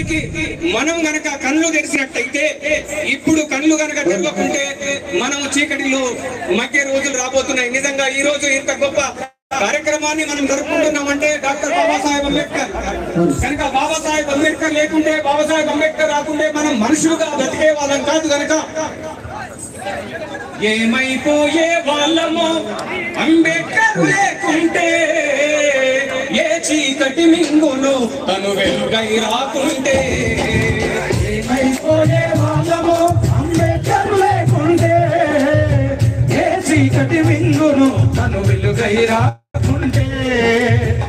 నిజానికి మనం గనక కళ్ళు తెరిచినట్టయితే, ఇప్పుడు కళ్ళు గనక తెరవకుంటే మనం చీకటిలో మధ్య రోజులు రాబోతున్నాయి. నిజంగా ఈ రోజు ఇంత గొప్ప కార్యక్రమాన్ని మనం జరుపుకుంటున్నామంటే డాక్టర్ బాబాసాహెబ్ అంబేద్కర్ కనుక. బాబాసాహెబ్ అంబేద్కర్ లేకుంటే, బాబాసాహెబ్ అంబేద్కర్ రాకుంటే మనం మనుషులుగా బతికే వాళ్ళం కాదు కనుక. ఏమైపోయే వాళ్ళమో అంబేద్కర్ లేకుంటే, ఏ చీకటి మింగును తను వెలుగై రాకుంటే. ఏమైపోయే వాళ్ళమో అంబేద్కర్ లేకుంటే, ఏ చీకటి మింగును తను వెలుగై రాకుంటే.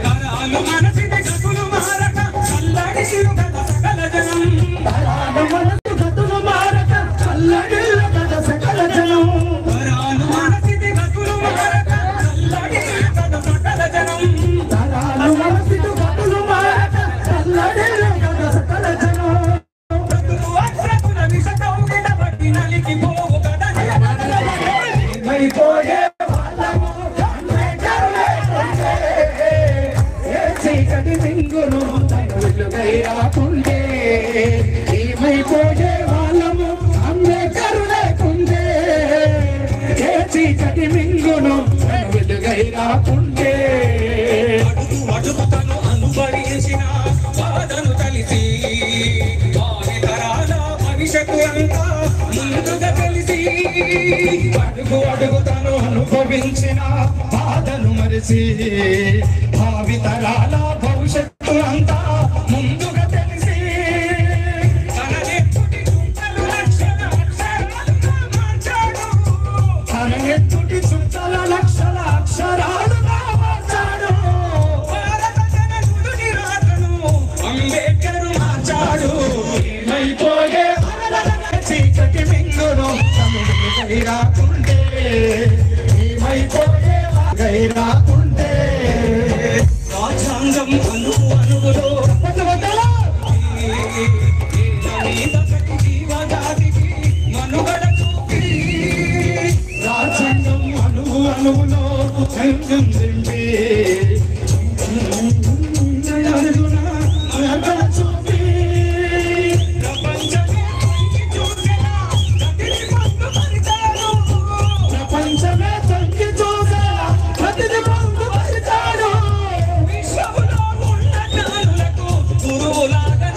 తరాలు మనసిది గతులు మారక చల్లడి సిరుగల సకల జనం. తరాలు మనసు గతులు మారక చల్లడి సకల జనం. తరాలు మనసిది గతులు మారక చల్లడి సిరుగల సకల జనం. తరాలు మనసిది గతులు మారక చల్లడి సకల జనం. ప్రతులు అక్షతుల విషకౌగిట పట్టి నలిగిపోవు కదా. ఏమైపోయే వాళ్ళము అంబేద్కర్ లేకుంటే, ఏ చీకటి మింగును తను వెలుగై రాకుంటే. ఏమైపోయే వాళ్ళము అంబేద్కర్ లేకుంటే, ఏ చీకటి మింగును తను వెలుగై రాకుంటే. అడుగు తను అనుభవించిన బాధను కలిసి, వారి తరాల భవిష్యత్తు అంతా ముందుగా తెలిసి. అడుగు అడుగు తను అనుభవించిన బాధను మరిచి, భావి తరాల భవిష్యత్తు అంతా ముందుగా తెలిసి. తన ఎత్తుటి చుట్టలు లక్షల అక్షరాలుగా మార్చాడు. తన ఎత్తుటి చుట్టల లక్షల అక్షరాలుగా మార్చాడు. భారత జననుడి రాతను అంబేద్కర్ మార్చాడు. ఏమైపోయే చీకటి మింగును తను వెలుగై రాకుంటే. ఏమైపోయే రాకుంటే. రాజ్యాంగం అణువులో జీవజాతికి మనుగడ చూపి. రాజ్యాంగం అణువులో సంగం దింపి చూపి. ప్రపంచమే తొంగి చూసేలా ప్రతిది పొందుపరిచాడు. విశ్వములో ఉన్న జ్ఞానులకు గురువులాగా.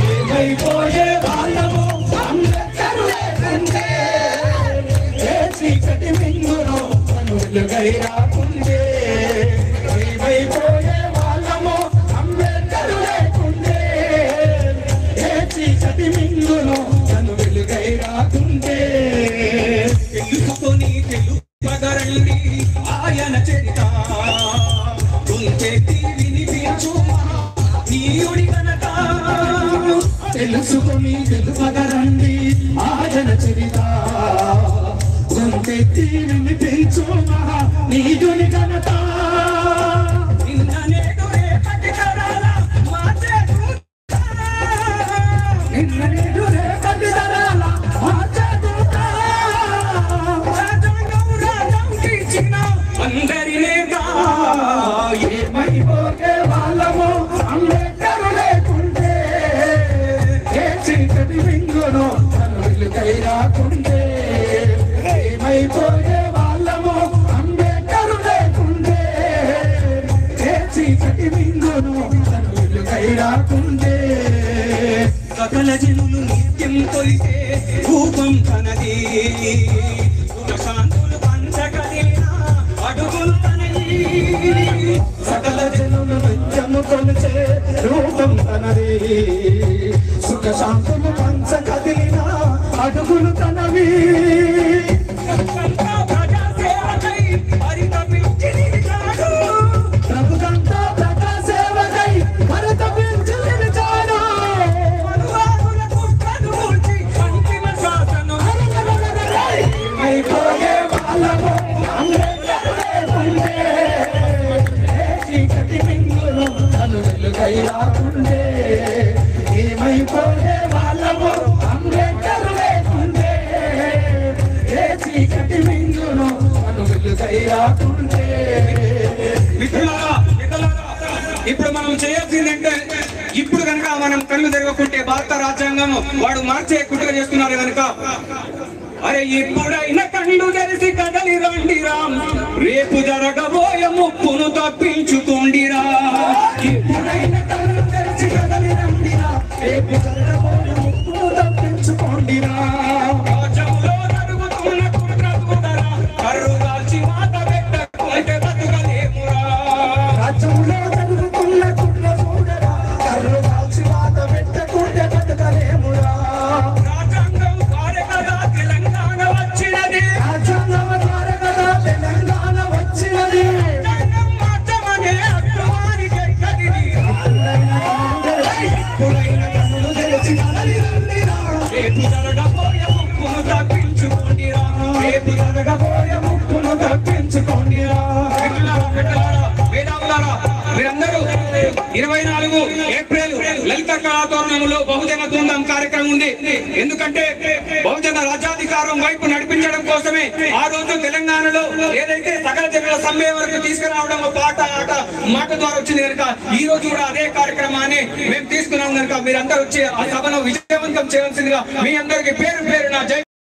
ఏమైపోయే వాళ్ళము అంబేద్కర్ లేకుంటే, ఏ చీకటి మింగును తను వెలుగై రాకుంటే. ఏమైపోయే వాళ్ళము అంబేద్కర్ లేకుంటే, ఏ చీకటి మింగును తను వెలుగై రాకుంటే. తెలుసుకొని తెలుపగరండి ఆయన చరిత, గుంచెత్తి వినిపించు నీయుడి ఘనత. తెలుసుకొని తెలుపగరండి ఆయన చరిత, గుంచెత్తి వినిపించు నీయుడి ఘనత. నిన్న నేడు రేపటి తరాల మార్చే దూత. నిన్న నేడు రేపటి తరాల మార్చే దూత. అందరినేగా. ఏమైపోయే వాళ్ళము అంబేద్కర్ లేకుంటే, ఏ చీకటి మింగును తను వెలుగై రాకుంటే. ఏమైపోయే వాళ్ళము అంబేద్కర్ లేకుంటే, ఏ చీకటి మింగును తను వెలుగై రాకుంటే. సకల జనులు నిత్యం కొలిసే రూపం తనది. శాంతులు పంచగలిగిన అడుగులు తనది. సకల జనులు నిత్యము కొలిచే రూపం తనది. సుఖ శాంతులు పంచగలిగిన అడుగులు తనవి. ప్రభుత్వంతో ప్రజా సేవకై భరత పెంచి నిలిచాడు. ఏమైపోయే వాళ్ళము అంబేద్కర్ లేకుంటే, ఏ చీకటి మింగును తను వెలుగై రాకుంటే. ఏమైపోయే వాళ్ళము అంబేద్కర్ లేకుంటే, ఏ చీకటి మింగును తను వెలుగై రాకుంటే. ఇప్పుడు మనం చేయాల్సిందంటే, ఇప్పుడు కనుక మన మనం కళ్ళు తెరవకుంటే భారత రాజ్యాంగం వాడు మార్చే కుట్ర చేస్తున్నారు కనుక అరే ఇప్పుడైనా కళ్ళు తెరిసి కదలి రండిరా, రేపు జరగబోయే ముప్పును తప్పించుకోండిరా. ఇప్పుడైనా కళ్ళు తెరిసి కదలి రండిరా, రేపు జరగబోయే ముప్పును తప్పించుకోండిరా. రాజ్యంలో జరుగుతున్న కుట్ర చూడరా, కర్రు దాల్చి మాట పెట్టకుంటే బతుకలేమురా. రాజ్యంలో జరుగుతున్న కుట్ర చూడరా, కర్రు దాల్చి మాట పెట్టకుంటే బతుకలేమురా. రాజ్యాంగం ద్వారా కదా తెలంగాణ వచ్చినది, రాజ్యాంగం ద్వారా కదా తెలంగాణ వచ్చినది. రాజ్యాంగం మార్చమనే అక్రమానికి ఎక్కడిది. ఎప్పుడైనా కన్నులు తెరిచి కదలి రండిరా, రేపు జరగబోయే ముప్పును తప్పించుకోండిరా. రేపు జరగబోయే ముప్పును తప్పించుకోండిరా. వేదాములారా, మీరందరూ 24 ఏప్రిల్ లలిత కళాతోరణంలో బహుజన ధూమ్ధాం కార్యక్రమం ఉంది. ఎందుకంటే బహుజన రాజ్యాధికారం వైపు నడిపించడం కోసమే ఆ రోజు తెలంగాణలో ఏదైతే సకల జనుల సమ్మె వరకు తీసుకురావడం పాట ఆట మాట ద్వారా వచ్చింది కనుక ఈ రోజు కూడా అదే కార్యక్రమాన్ని మేము తీసుకున్నాం కనుక మీరందరూ వచ్చి ఆ సభను విజయవంతం చేయాల్సిందిగా మీ అందరికి పేరు పేరున జై